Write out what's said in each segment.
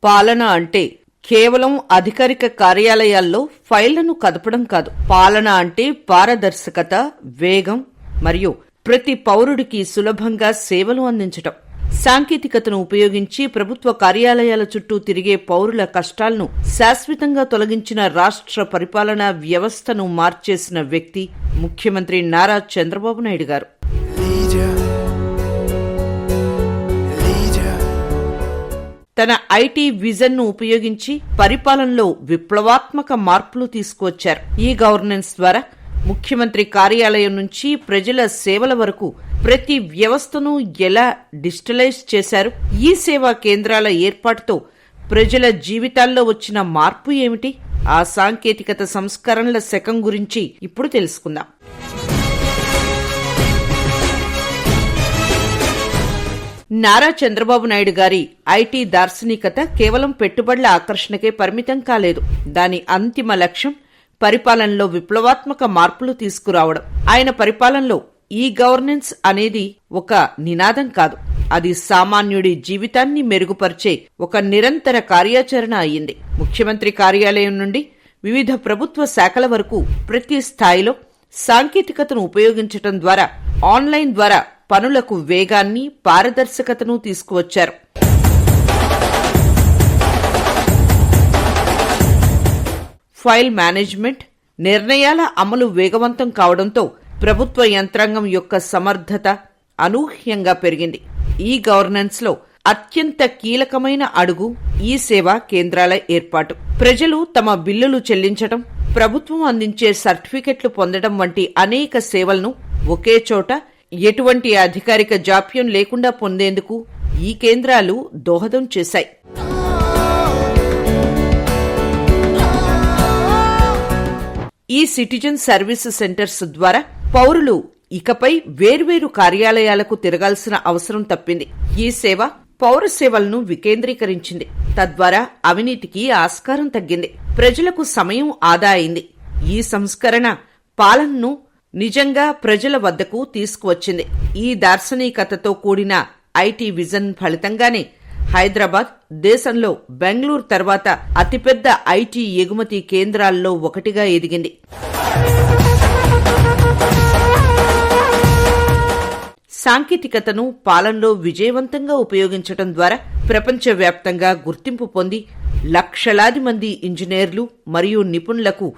పాలన అంటే కేవలం అధికారిక కార్యాలయాల్లో ఫైళ్లను కదపడం కాదు. పాలన అంటే పారదర్శకత, వేగం మరియు ప్రతి పౌరుడికి సులభంగా సేవలు అందించటం. సాంకేతికతను ఉపయోగించి ప్రభుత్వ కార్యాలయాల చుట్టూ తిరిగే పౌరుల కష్టాలను శాశ్వతంగా తొలగించిన రాష్ట్ర పరిపాలనా వ్యవస్థను మార్చేసిన వ్యక్తి ముఖ్యమంత్రి నారా చంద్రబాబు నాయుడు గారు. తన ఐటీ విజన్ ను ఉపయోగించి పరిపాలనలో విప్లవాత్మక మార్పులు తీసుకువచ్చారు. ఈ గవర్నెన్స్ ద్వారా ముఖ్యమంత్రి కార్యాలయం నుంచి ప్రజల సేవల వరకు ప్రతి వ్యవస్థను ఎలా డిజిటలైజ్ చేశారు? ఈ సేవా కేంద్రాల ఏర్పాటుతో ప్రజల జీవితాల్లో వచ్చిన మార్పు ఏమిటి? ఆ సాంకేతికత సంస్కరణల శకం గురించి ఇప్పుడు తెలుసుకుందాం. నారా చంద్రబాబు నాయుడు గారి ఐటీ దార్శనికత కేవలం పెట్టుబడుల ఆకర్షణకే పరిమితం కాలేదు. దాని అంతిమ లక్ష్యం పరిపాలనలో విప్లవాత్మక మార్పులు తీసుకురావడం. ఆయన పరిపాలనలో ఈ గవర్నెన్స్ అనేది ఒక నినాదం కాదు, అది సామాన్యుడి జీవితాన్ని మెరుగుపరిచే ఒక నిరంతర కార్యాచరణ అయ్యింది. ముఖ్యమంత్రి కార్యాలయం నుండి వివిధ ప్రభుత్వ శాఖల వరకు ప్రతి స్థాయిలో సాంకేతికతను ఉపయోగించడం ద్వారా ఆన్లైన్ ద్వారా పనులకు వేగాన్ని, పారదర్శకతను తీసుకువచ్చారు. ఫైల్ మేనేజ్మెంట్, నిర్ణయాల అమలు వేగవంతం కావడంతో ప్రభుత్వ యంత్రాంగం యొక్క సమర్థత అనూహ్యంగా పెరిగింది. ఈ గవర్నెన్స్ లో అత్యంత కీలకమైన అడుగు ఈ సేవా కేంద్రాల ఏర్పాటు. ప్రజలు తమ బిల్లులు చెల్లించడం, ప్రభుత్వం అందించే సర్టిఫికెట్లు పొందడం వంటి అనేక సేవలను ఒకే చోట ఎటువంటి అధికారిక జాప్యం లేకుండా పొందేందుకు ఈ కేంద్రాలు దోహదం చేశాయి. ఈ సిటిజన్ సర్వీస్ సెంటర్స్ ద్వారా పౌరులు ఇకపై వేర్వేరు కార్యాలయాలకు తిరగాల్సిన అవసరం తప్పింది. ఈ సేవ పౌర సేవలను వికేంద్రీకరించింది. తద్వారా అవినీతికి ఆస్కారం తగ్గింది, ప్రజలకు సమయం ఆదా అయింది. ఈ సంస్కరణ పాలనను నిజంగా ప్రజల వద్దకు తీసుకువచ్చింది. ఈ దార్శనికతతో కూడిన ఐటీ విజన్ ఫలితంగానే హైదరాబాద్ దేశంలో బెంగళూరు తర్వాత అతిపెద్ద ఐటీ ఎగుమతి కేంద్రాల్లో ఒకటిగా ఎదిగింది. సాంకేతికతను పాలనలో విజయవంతంగా ఉపయోగించడం ద్వారా ప్రపంచవ్యాప్తంగా గుర్తింపు పొంది లక్షలాది మంది ఇంజనీర్లు మరియు నిపుణులకు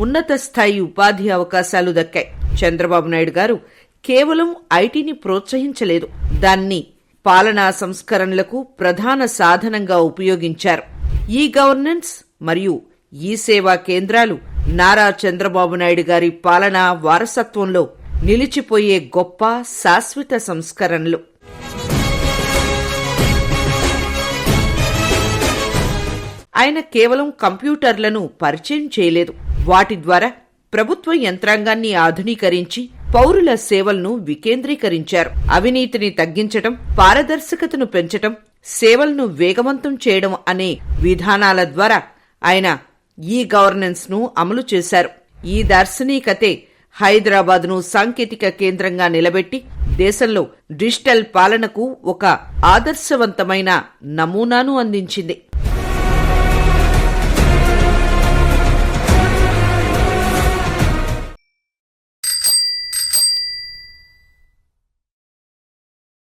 ఉన్నత స్థాయి ఉపాధి అవకాశాలు దక్కాయి. చంద్రబాబు నాయుడు గారు కేవలం ఐటీని ప్రోత్సహించలేదు, దాన్ని పాలనా సంస్కరణలకు ప్రధాన సాధనంగా ఉపయోగించారు. ఈ గవర్నెన్స్ మరియు ఈ సేవా కేంద్రాలు నారా చంద్రబాబు నాయుడు గారి పాలనా వారసత్వంలో నిలిచిపోయే గొప్ప శాశ్వత సంస్కరణలు. ఆయన కేవలం కంప్యూటర్లను పరిచయం చేయలేదు, వాటి ద్వారా ప్రభుత్వ యంత్రాంగాన్ని ఆధునీకరించి పౌరుల సేవలను వికేంద్రీకరించారు. అవినీతిని తగ్గించటం, పారదర్శకతను పెంచటం, సేవలను వేగవంతం చేయడం అనే విధానాల ద్వారా ఆయన ఈ గవర్నెన్స్ ను అమలు చేశారు. ఈ దార్శనికతే హైదరాబాద్ను సాంకేతిక కేంద్రంగా నిలబెట్టి దేశంలో డిజిటల్ పాలనకు ఒక ఆదర్శవంతమైన నమూనాను అందించింది.